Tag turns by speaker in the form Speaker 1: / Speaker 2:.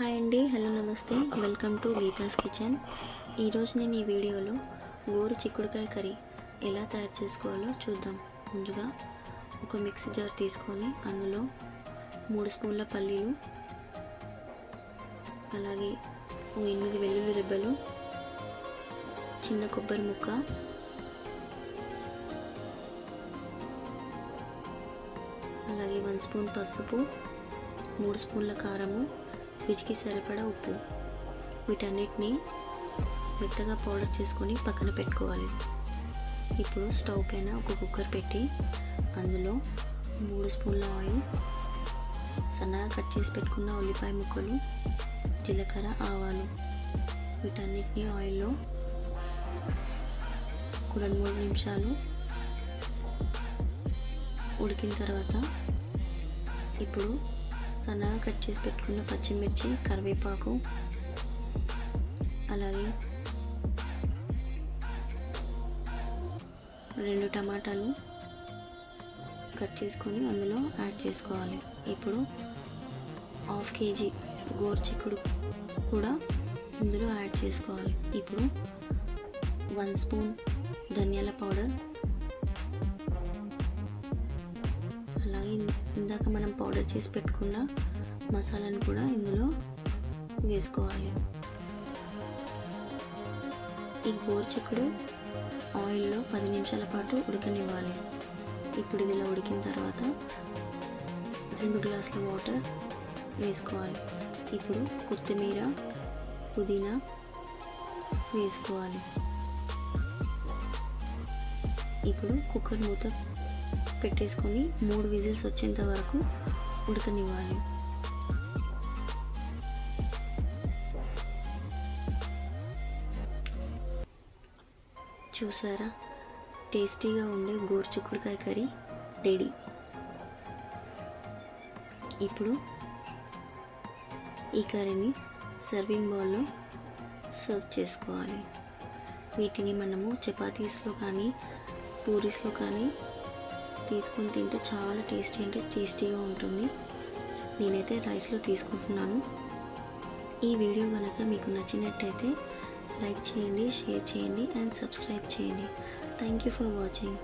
Speaker 1: Hi అండి, hello నమస్తే, welcome to Geetha's kitchen. ఈరోజు నేను ఈ వీడియోలో గోరు చిక్కుడుకాయ కర్రీ ఎలా తయారు చేసుకోవాలో చూద్దాం. ముందుగా ఒక మిక్సీ జార్ తీసుకొని అందులో 3 స్పూన్ల పల్లీలు, అలాగే 8 వెల్లుల్లి రెబ్బలు, చిన్న కొబ్బరి ముక్క, అలాగే 1 స్పూన్ పసుపు, 3 స్పూన్ల కారము, రుచికి సరిపడా ఉప్పు, వీటన్నిటిని మెత్తగా పౌడర్ చేసుకొని పక్కన పెట్టుకోవాలి. ఇప్పుడు స్టవ్ పైన ఒక కుక్కర్ పెట్టి అందులో 3 స్పూన్ల ఆయిల్, సన్నగా కట్ చేసి పెట్టుకున్న ఉల్లిపాయ ముక్కలు, జీలకర్ర, ఆవాలు, వీటన్నిటిని ఆయిల్లో 2-3 నిమిషాలు ఉడికిన తర్వాత ఇప్పుడు సన్నగా కట్ చేసి పెట్టుకున్న పచ్చిమిర్చి, కరివేపాకు, అలాగే 2 టమాటాలు కట్ చేసుకొని అందులో యాడ్ చేసుకోవాలి. ఇప్పుడు 1/2 కేజీ గోరుచిక్కుడు కూడా ఇందులో యాడ్ చేసుకోవాలి. ఇప్పుడు 1 స్పూన్ ధనియాల పౌడర్, అలాగే ఇందాక మనం పౌడర్ చేసి పెట్టుకున్న మసాలాను కూడా ఇందులో వేసుకోవాలి. ఈ గోరుచిక్కుడు ఆయిల్లో 10 నిమిషాల పాటు ఉడకనివ్వాలి. ఇప్పుడు ఇది ఇలా ఉడికిన తర్వాత 2 గ్లాసుల వాటర్ వేసుకోవాలి. ఇప్పుడు కొత్తిమీర, పుదీనా వేసుకోవాలి. ఇప్పుడు కుక్కర్ మూత పెట్టేసుకొని 3 విజిల్స్ వచ్చేంత వరకు ఉడకనివ్వాలి. చూసారా, టేస్టీగా ఉండే గోరుచిక్కుడుకాయ కర్రీ రెడీ. ఇప్పుడు ఈ కర్రీని సర్వింగ్ బౌల్లో సర్వ్ చేసుకోవాలి. వీటిని మనము చపాతీస్లో కానీ పూరీస్లో కానీ తీసుకొని తింటే చాలా టేస్టీగా ఉంటుంది. నేనైతే రైస్లో తీసుకుంటున్నాను. ఈ వీడియో కనుక మీకు నచ్చినట్టయితే లైక్ చేయండి, షేర్ చేయండి అండ్ సబ్స్క్రైబ్ చేయండి. Thank you for watching.